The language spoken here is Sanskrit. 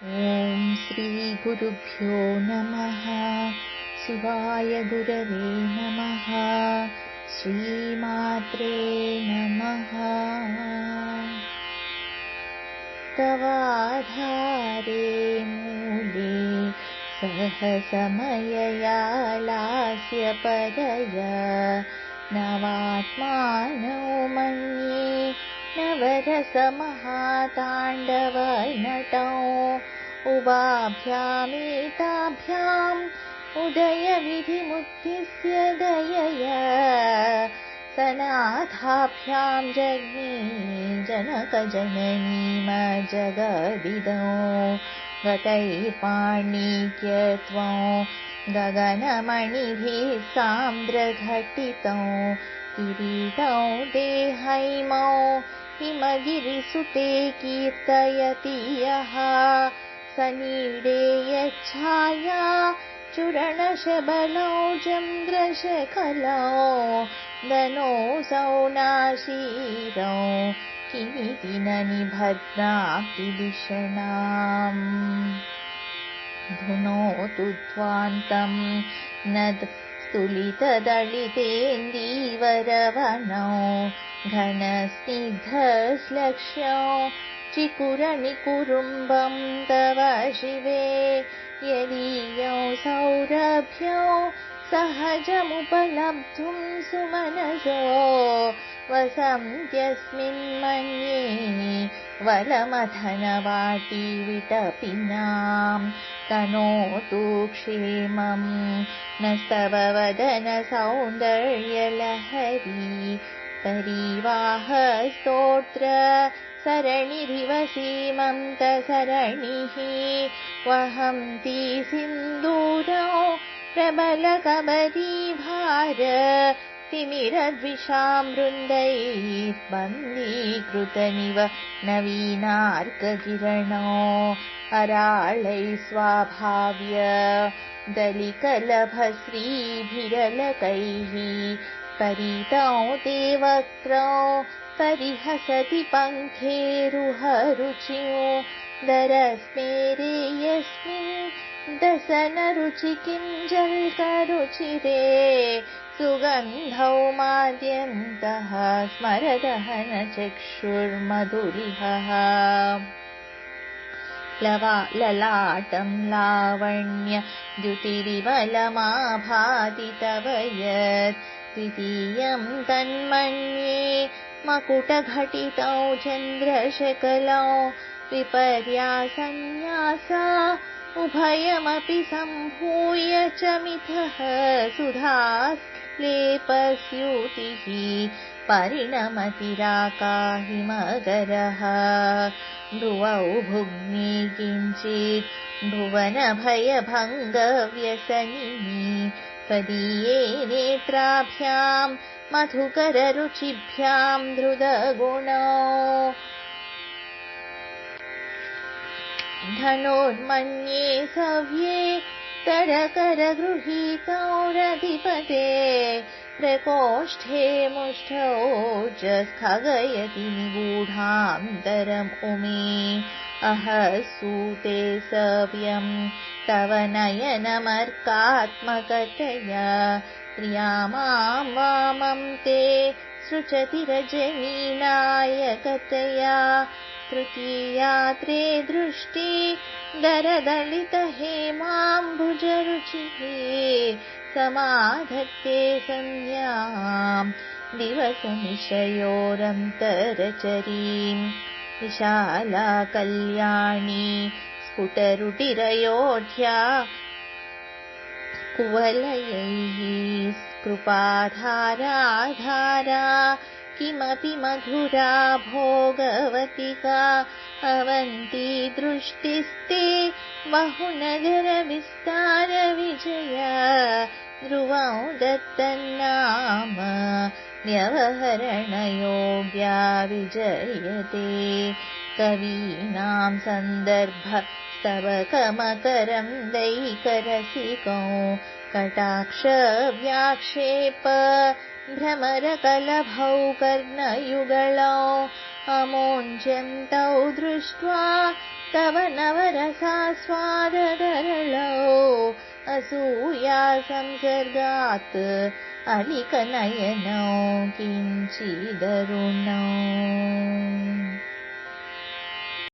ॐ श्रीगुरुभ्यो नमः। शिवाय गुरवे नमः। श्रीमात्रे नमः। तवाधारे मूले सहसमयया लास्यपरया नवात्मानो मन्ये नवरसमहाताण्डवनटौ उभाभ्यामेताभ्याम् उदयविधिमुद्दिश्य दयया सनाथाभ्यां जज्ञे जनकजननीमजगदिदौ गतैर्पाणिक्यत्वं गगनमणिभिः सान्द्रघटितौ किरीटौ देहैमौ हिमगिरिसुते कीर्तयति यः सनीडे यच्छाया चूरणशबलौ चन्द्रशकलौ दनोऽसौ नाशीरौ किमिति न निबध्नाति दिशणाम् धुनोतु ध्वान्तं न स्तुलितदलितेन्दीवरवनौ घनस्निग्धश्लक्ष्यौ चिकुरनिकुरुम्बं तव शिवे यदीयौ सौरभ्यौ सहजमुपलब्धुं सुमनसो वसन्त्यस्मिन् मन्ये वलमथनवाटी विटपिनाम् तनोतु क्षेमं नस्तव वदन सौन्दर्यलहरी परिवाहस्तोत्र सरणिरिव सीमन्तसरणिः वहन्ति सिन्दूरौ प्रबलकबरीभार तिमिरद्विषां वृन्दैर्बन्दीकृतनिव नवीनार्ककिरणौ अराळैः स्वाभाव्य दलिकलभश्रीभिरलकैः परितौ ते वक्त्रौ परिहसति पङ्खेरुहरुचिं दरस्मेरे यस्मिन् दशनरुचि किञ्जल्करुचिरे सुगन्धौ माद्यन्तः स्मरदहनचक्षुर्मधुरिहः ललाटं लावण्य द्युतिरिवलमाभाति तव यत् द्वितीयं तन्मन्ये मकुटघटितौ चन्द्रशकलौ विपर्यासन्न्यासा उभयमपि सम्भूय च मिथः सुधालेपस्यूतिः परिणमतिराकाहिमगरः भ्रुवौ भुग्नि किञ्चित् भुवनभयभङ्गव्यसनिनी त्वदीये नेत्राभ्यां मधुकररुचिभ्यां धृतगुणौ धनुर्मन्ये सव्ये तरकरगृहीतौ रतिपते प्रकोष्ठे मुष्ठौ च स्थगयति निगूढान्तरम् उमे अहसूते सव्यं तव नयनमर्कात्मकतया प्रियामां वामं ते सृजति रजनीनायकतया तृतीयात्रे दृष्टि दरदलितहेमाम्बुजरुचिः समाधत्ते सन्ध्यां दिवसनिशयोरन्तरचरीं विशाला कल्याणी स्फुटरुटिरयोध्या कुवलयैः कृपाधारा किमपि मधुरा भोगवतिका अवन्ती दृष्टिस्ते बहुनगरविस्तारविजया ध्रुवं दत्तन्नाम व्यवहरणयोग्या विजयते कवीनां सन्दर्भ स्तवकमकरं दैकरसिकौ कटाक्षव्याक्षेप भ्रमरकलभौ कर्णयुगलौ अमोञ्चन्तौ दृष्ट्वा तव नवरसास्वाददरलौ असूया संसर्गात् अलिकनयनौ किञ्चिदरुणौ।